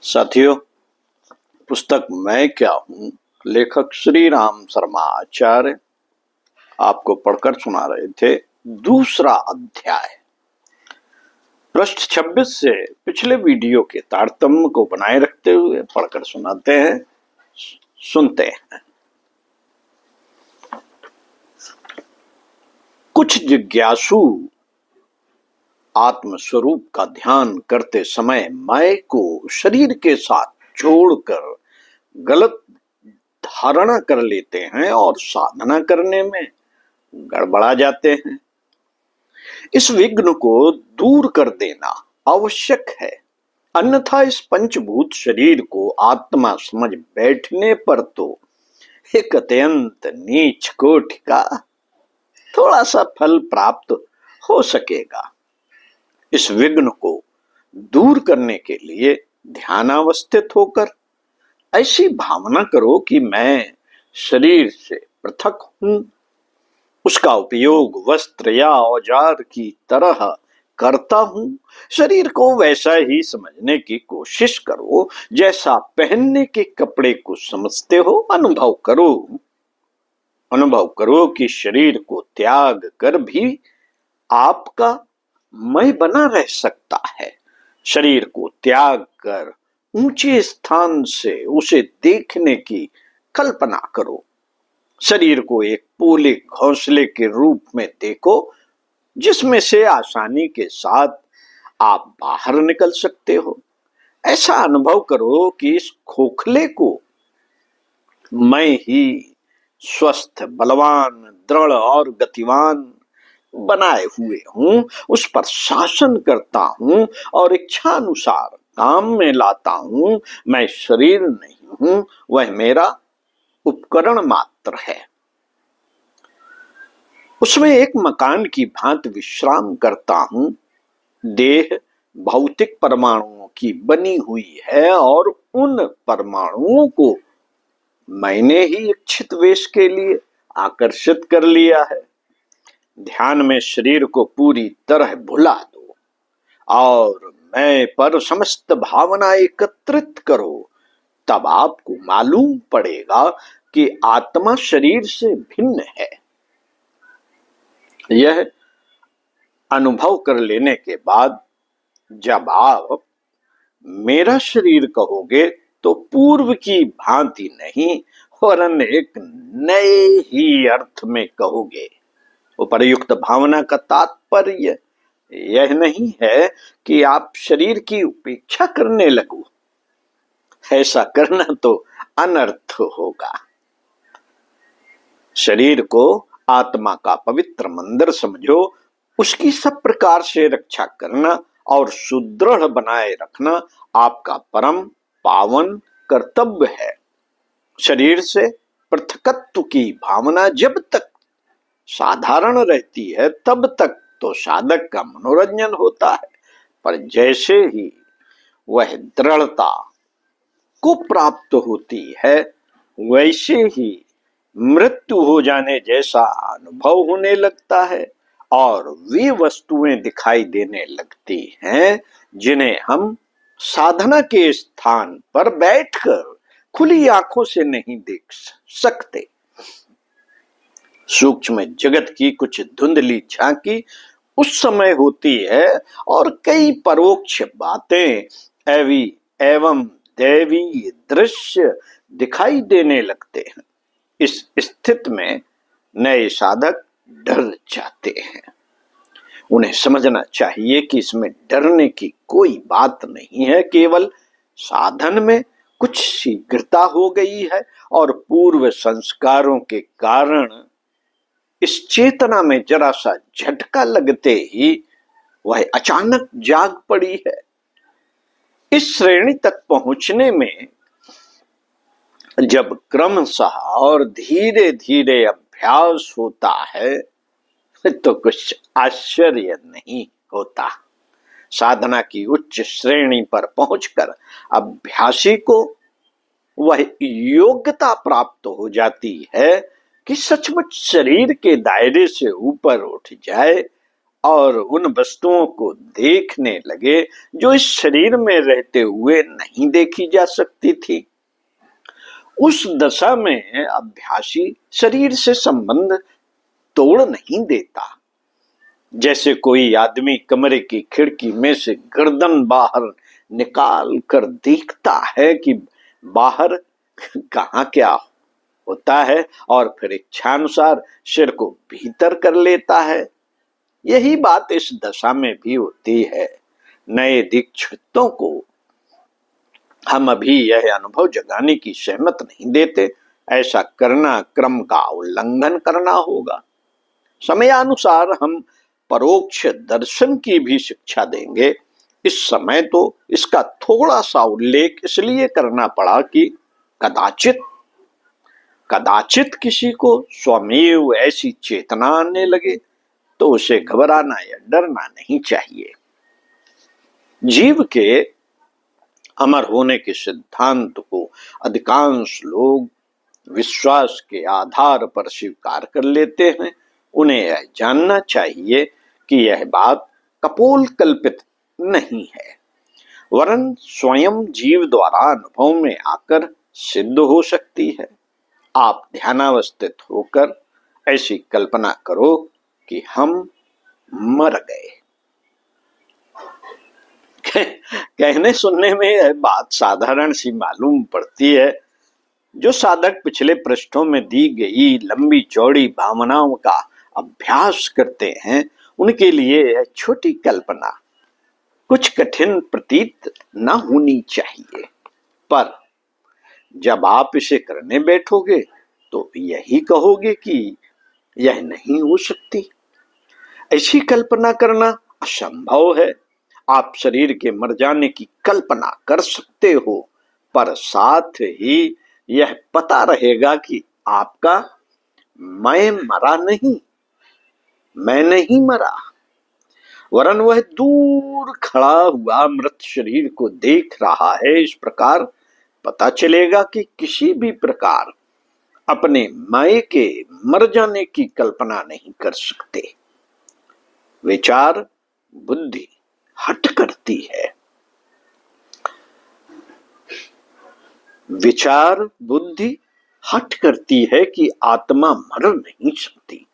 साथियों, पुस्तक मैं क्या हूं, लेखक श्री राम शर्मा आचार्य आपको पढ़कर सुना रहे थे। दूसरा अध्याय पृष्ठ 26 से पिछले वीडियो के तारतम्य को बनाए रखते हुए पढ़कर सुनाते हैं, सुनते हैं। कुछ जिज्ञासु आत्मस्वरूप का ध्यान करते समय मैं को शरीर के साथ जोड़कर गलत धारणा कर लेते हैं और साधना करने में गड़बड़ा जाते हैं। इस विघ्न को दूर कर देना आवश्यक है, अन्यथा इस पंचभूत शरीर को आत्मा समझ बैठने पर तो एक अत्यंत नीच कोटि का थोड़ा सा फल प्राप्त हो सकेगा। इस विघ्न को दूर करने के लिए ध्यानावस्थित होकर ऐसी भावना करो कि मैं शरीर से पृथक हूं। उसका उपयोग वस्त्र या औजार की तरह करता हूं। शरीर को वैसा ही समझने की कोशिश करो जैसा पहनने के कपड़े को समझते हो। अनुभव करो कि शरीर को त्याग कर भी आपका मैं बना रह सकता है। शरीर को त्याग कर ऊंचे स्थान से उसे देखने की कल्पना करो। शरीर को एक पोले घोंसले के रूप में देखो जिसमें से आसानी के साथ आप बाहर निकल सकते हो। ऐसा अनुभव करो कि इस खोखले को मैं ही स्वस्थ, बलवान, दृढ़ और गतिवान बनाए हुए हूं, उस पर शासन करता हूं और इच्छा अनुसार काम में लाता हूं। मैं शरीर नहीं हूं, वह मेरा उपकरण मात्र है। उसमें एक मकान की भांति विश्राम करता हूं। देह भौतिक परमाणुओं की बनी हुई है और उन परमाणुओं को मैंने ही इच्छित वेश के लिए आकर्षित कर लिया है। ध्यान में शरीर को पूरी तरह भुला दो और मैं पर समस्त भावना एकत्रित करो। तब आपको मालूम पड़ेगा कि आत्मा शरीर से भिन्न है। यह अनुभव कर लेने के बाद जब आप मेरा शरीर कहोगे तो पूर्व की भांति नहीं वरन एक नए ही अर्थ में कहोगे। उपर्युक्त भावना का तात्पर्य यह नहीं है कि आप शरीर की उपेक्षा करने लगो। ऐसा करना तो अनर्थ होगा। शरीर को आत्मा का पवित्र मंदिर समझो। उसकी सब प्रकार से रक्षा करना और सुदृढ़ बनाए रखना आपका परम पावन कर्तव्य है। शरीर से पृथकत्व की भावना जब तक साधारण रहती है तब तक तो साधक का मनोरंजन होता है, पर जैसे ही वह दृढ़ता को प्राप्त होती है वैसे ही मृत्यु हो जाने जैसा अनुभव होने लगता है और वे वस्तुएं दिखाई देने लगती हैं जिन्हें हम साधना के स्थान पर बैठकर खुली आंखों से नहीं देख सकते। सूक्ष्म जगत की कुछ धुंधली झांकी उस समय होती है और कई परोक्ष बातें एवं दैवी दृश्य दिखाई देने लगते हैं। इस स्थिति में नए साधक डर जाते हैं। उन्हें समझना चाहिए कि इसमें डरने की कोई बात नहीं है, केवल साधन में कुछ शीघ्रता हो गई है और पूर्व संस्कारों के कारण इस चेतना में जरा सा झटका लगते ही वह अचानक जाग पड़ी है। इस श्रेणी तक पहुंचने में जब क्रमशः और धीरे धीरे अभ्यास होता है तो कुछ आश्चर्य नहीं होता। साधना की उच्च श्रेणी पर पहुंचकर अभ्यासी को वह योग्यता प्राप्त हो जाती है कि सचमुच शरीर के दायरे से ऊपर उठ जाए और उन वस्तुओं को देखने लगे जो इस शरीर में रहते हुए नहीं देखी जा सकती थी। उस दशा में अभ्यासी शरीर से संबंध तोड़ नहीं देता। जैसे कोई आदमी कमरे की खिड़की में से गर्दन बाहर निकाल कर देखता है कि बाहर कहाँ क्या होता है और फिर इच्छानुसार सिर को भीतर कर लेता है। यही बात इस दशा में भी होती है। नए दीक्षितों को हम अभी यह अनुभव जगाने की सहमत नहीं देते। ऐसा करना क्रम का उल्लंघन करना होगा। समयानुसार हम परोक्ष दर्शन की भी शिक्षा देंगे। इस समय तो इसका थोड़ा सा उल्लेख इसलिए करना पड़ा कि कदाचित किसी को स्वमेव ऐसी चेतना आने लगे तो उसे घबराना या डरना नहीं चाहिए। जीव के अमर होने के सिद्धांत को अधिकांश लोग विश्वास के आधार पर स्वीकार कर लेते हैं। उन्हें यह जानना चाहिए कि यह बात कपोल कल्पित नहीं है, वरन स्वयं जीव द्वारा अनुभव में आकर सिद्ध हो सकती है। आप ध्यानावस्थित होकर ऐसी कल्पना करो कि हम मर गए। कहने सुनने में यह बात साधारण सी मालूम पड़ती है। जो साधक पिछले पृष्ठों में दी गई लंबी चौड़ी भावनाओं का अभ्यास करते हैं, उनके लिए यह छोटी कल्पना कुछ कठिन प्रतीत न होनी चाहिए। पर जब आप इसे करने बैठोगे तो यही कहोगे कि यह नहीं हो सकती। ऐसी कल्पना करना असंभव है। आप शरीर के मर जाने की कल्पना कर सकते हो, पर साथ ही यह पता रहेगा कि आपका मैं मरा नहीं, मैं नहीं मरा, वरन वह दूर खड़ा हुआ मृत शरीर को देख रहा है। इस प्रकार पता चलेगा कि किसी भी प्रकार अपने मैं के मर जाने की कल्पना नहीं कर सकते। विचार बुद्धि हट करती है। विचार बुद्धि हट करती है कि आत्मा मर नहीं सकती।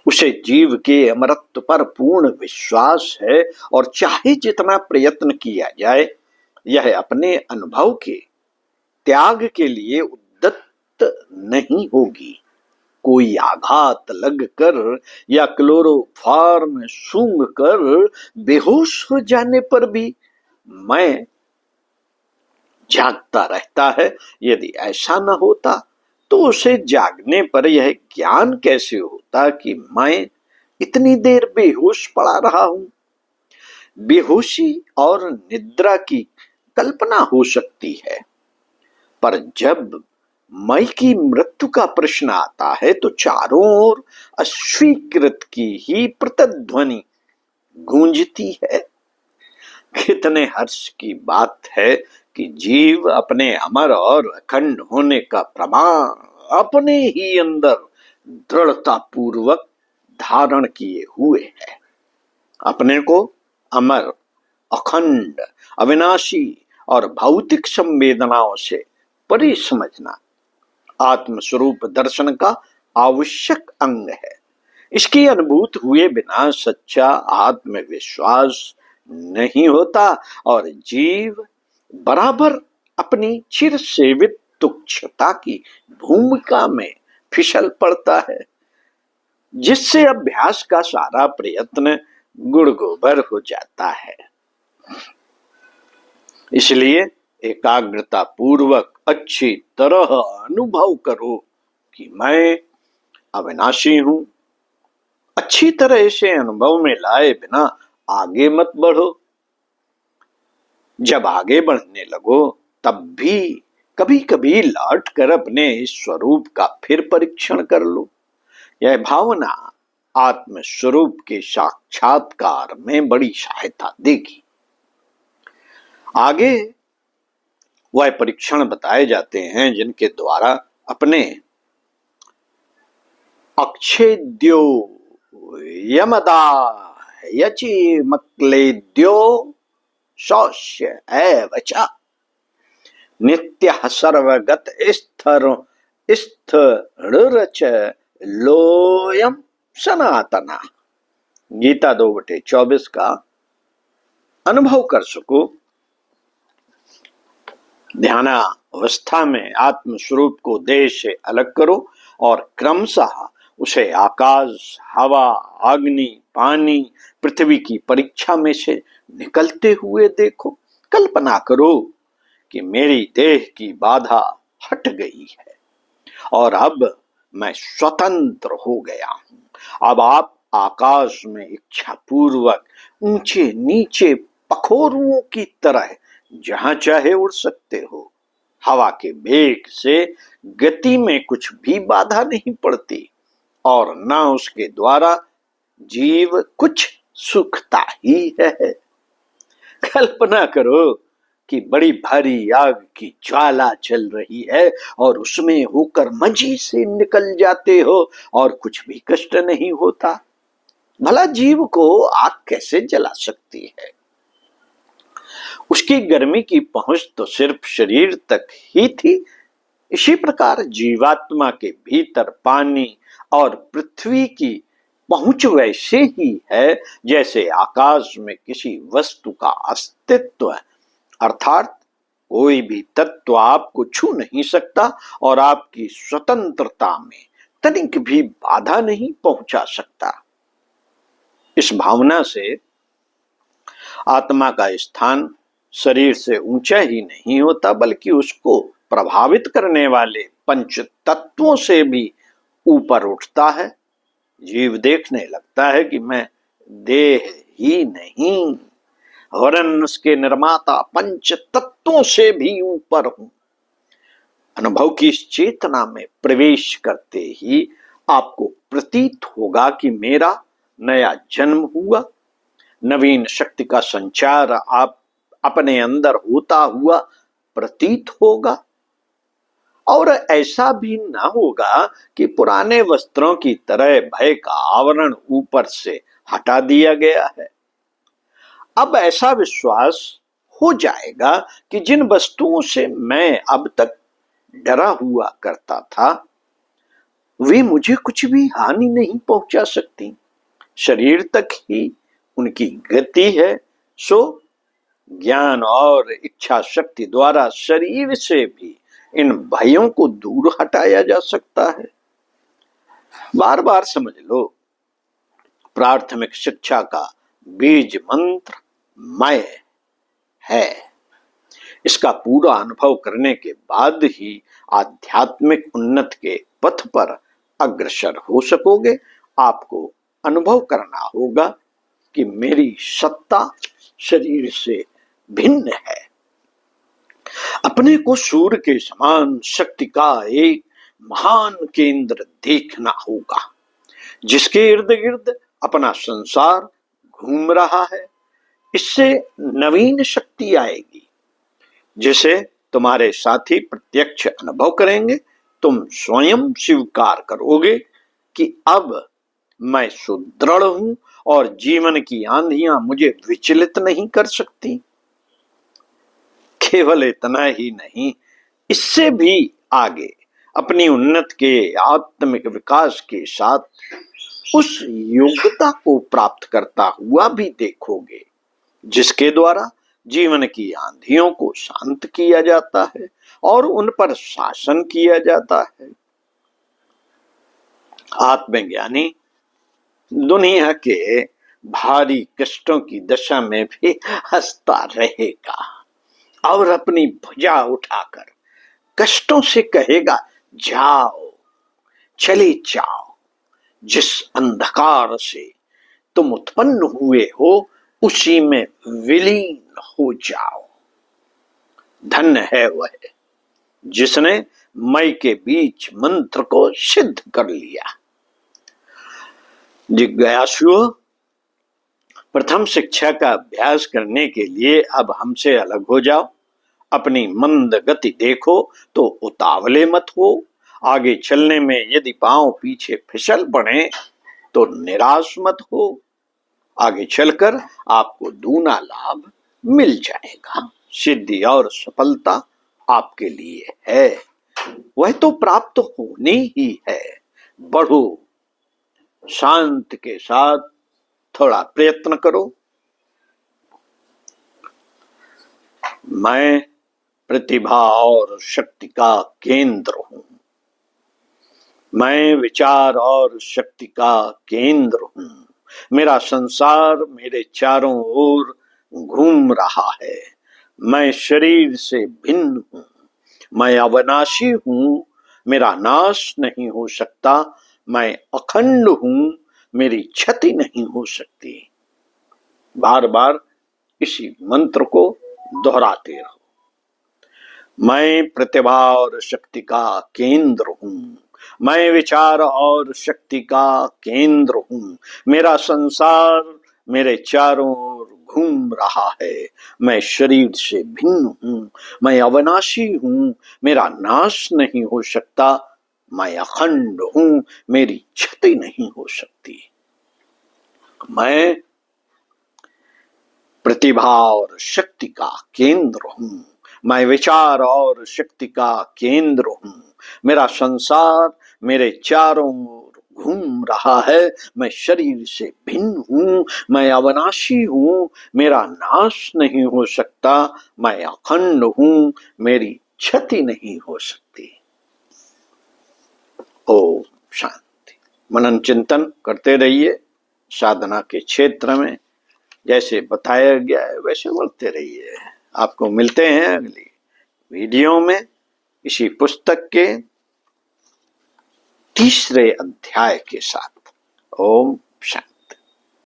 उसे जीव के अमरत्व पर पूर्ण विश्वास है और चाहे जितना प्रयत्न किया जाए, यह अपने अनुभव के त्याग के लिए उद्यत नहीं होगी। कोई आघात लगकर या क्लोरोफार्म सूंघ कर बेहोश हो जाने पर भी मैं जागता रहता है। यदि ऐसा न होता तो उसे जागने पर यह ज्ञान कैसे होता कि मैं इतनी देर बेहोश पड़ा रहा हूं। बेहोशी और निद्रा की कल्पना हो सकती है, पर जब मैं की मृत्यु का प्रश्न आता है तो चारों ओर अस्वीकृत की ही प्रतिध्वनि गूंजती है। कितने हर्ष की बात है कि जीव अपने अमर और अखंड होने का प्रमाण अपने ही अंदर दृढ़ता पूर्वक धारण किए हुए है। अपने को अमर, अखंड, अविनाशी और भौतिक संवेदनाओं से परे समझना आत्मस्वरूप दर्शन का आवश्यक अंग है। इसकी अनुभूति हुए बिना सच्चा आत्मविश्वास नहीं होता और जीव बराबर अपनी चिर सेवित तुच्छता की भूमिका में फिसल पड़ता है, जिससे अभ्यास का सारा प्रयत्न गुड़गोबर हो जाता है। इसलिए एकाग्रता पूर्वक अच्छी तरह अनुभव करो कि मैं अविनाशी हूं। अच्छी तरह इसे अनुभव में लाए बिना आगे मत बढ़ो। जब आगे बढ़ने लगो तब भी कभी कभी लौट कर अपने स्वरूप का फिर परीक्षण कर लो। यह भावना आत्म स्वरूप के साक्षात्कार में बड़ी सहायता देगी। आगे वह परीक्षण बताए जाते हैं जिनके द्वारा अपने अक्षेद्यो यमदा यचि मक्लेद्यो शौष्य एव च नित्यः सर्वगत स्थिरच लोयम सनातना। गीता 2/24 का अनुभव कर सको। ध्यानावस्था में आत्म स्वरूप को देह से अलग करो और क्रमशः उसे आकाश, हवा, अग्नि, पानी, पृथ्वी की परीक्षा में से निकलते हुए देखो। कल्पना करो कि मेरी देह की बाधा हट गई है और अब मैं स्वतंत्र हो गया हूं। अब आप आकाश में इच्छा पूर्वक ऊंचे नीचे पखोरुओं की तरह जहां चाहे उड़ सकते हो। हवा के वेग से गति में कुछ भी बाधा नहीं पड़ती और न उसके द्वारा जीव कुछ सुखता ही है। कल्पना करो कि बड़ी भारी आग की ज्वाला चल रही है और उसमें होकर मजे से निकल जाते हो और कुछ भी कष्ट नहीं होता। भला जीव को आग कैसे जला सकती है? उसकी गर्मी की पहुंच तो सिर्फ शरीर तक ही थी। इसी प्रकार जीवात्मा के भीतर पानी और पृथ्वी की पहुंच वैसे ही है जैसे आकाश में किसी वस्तु का अस्तित्व, अर्थात कोई भी तत्व आपको छू नहीं सकता और आपकी स्वतंत्रता में तनिक भी बाधा नहीं पहुंचा सकता। इस भावना से आत्मा का स्थान शरीर से ऊंचा ही नहीं होता बल्कि उसको प्रभावित करने वाले पंच तत्वों से भी ऊपर उठता है। जीव देखने लगता है कि मैं देह ही नहीं वरन उसके निर्माता पंच तत्वों से भी ऊपर हूं। अनुभव की इस चेतना में प्रवेश करते ही आपको प्रतीत होगा कि मेरा नया जन्म हुआ। नवीन शक्ति का संचार आप अपने अंदर होता हुआ प्रतीत होगा और ऐसा भी ना होगा कि पुराने वस्त्रों की तरह भय का आवरण ऊपर से हटा दिया गया है। अब ऐसा विश्वास हो जाएगा कि जिन वस्तुओं से मैं अब तक डरा हुआ करता था वे मुझे कुछ भी हानि नहीं पहुंचा सकती। शरीर तक ही उनकी गति है, सो ज्ञान और इच्छा शक्ति द्वारा शरीर से भी इन भयों को दूर हटाया जा सकता है। बार बार समझ लो, प्राथमिक शिक्षा का बीज मंत्र मैं है। इसका पूरा अनुभव करने के बाद ही आध्यात्मिक उन्नति के पथ पर अग्रसर हो सकोगे। आपको अनुभव करना होगा कि मेरी सत्ता शरीर से भिन्न है। अपने को सूर्य के समान शक्ति का एक महान केंद्र देखना होगा जिसके इर्द गिर्द अपना संसार घूम रहा है। इससे नवीन शक्ति आएगी जिसे तुम्हारे साथी प्रत्यक्ष अनुभव करेंगे। तुम स्वयं स्वीकार करोगे कि अब मैं सुदृढ़ हूं और जीवन की आंधियां मुझे विचलित नहीं कर सकती। केवल इतना ही नहीं, इससे भी आगे अपनी उन्नति के आत्मिक विकास के साथ उस योग्यता को प्राप्त करता हुआ भी देखोगे जिसके द्वारा जीवन की आंधियों को शांत किया जाता है और उन पर शासन किया जाता है। आत्मज्ञानी दुनिया के भारी कष्टों की दशा में भी हंसता रहेगा और अपनी भुजा उठाकर कष्टों से कहेगा, जाओ, चले जाओ। जिस अंधकार से तुम उत्पन्न हुए हो उसी में विलीन हो जाओ। धन्य है वह जिसने मई के बीच मंत्र को सिद्ध कर लिया। जिज्ञासुओं, प्रथम शिक्षा का अभ्यास करने के लिए अब हमसे अलग हो जाओ। अपनी मंद गति देखो तो उतावले मत हो। आगे चलने में यदि पांव पीछे फिसल पड़े तो निराश मत हो। आगे चलकर आपको दूना लाभ मिल जाएगा। सिद्धि और सफलता आपके लिए है, वह तो प्राप्त होनी ही है। बढ़ो, शांत के साथ थोड़ा प्रयत्न करो। मैं प्रतिभा और शक्ति का केंद्र हूं। मैं विचार और शक्ति का केंद्र हूं। मेरा संसार मेरे चारों ओर घूम रहा है। मैं शरीर से भिन्न हूं। मैं अविनाशी हूं, मेरा नाश नहीं हो सकता। मैं अखंड हूं, मेरी क्षति नहीं हो सकती। बार बार इसी मंत्र को दोहराते रहो। मैं प्रतिभा और शक्ति का केंद्र हूं। मैं विचार और शक्ति का केंद्र हूं। मेरा संसार मेरे चारों ओर घूम रहा है। मैं शरीर से भिन्न हूं। मैं अविनाशी हूं, मेरा नाश नहीं हो सकता। मैं अखंड हूं, मेरी क्षति नहीं हो सकती। मैं प्रतिभा और शक्ति का केंद्र हूं। मैं विचार और शक्ति का केंद्र हूं। मेरा संसार मेरे चारों ओर घूम रहा है। मैं शरीर से भिन्न हूं। मैं अविनाशी हूं, मेरा नाश नहीं हो सकता। मैं अखंड हूं, मेरी क्षति नहीं हो सकती। ओम शांति। मनन चिंतन करते रहिए। साधना के क्षेत्र में जैसे बताया गया है वैसे बढ़ते रहिए। आपको मिलते हैं अगली वीडियो में इसी पुस्तक के तीसरे अध्याय के साथ। ओम शांति।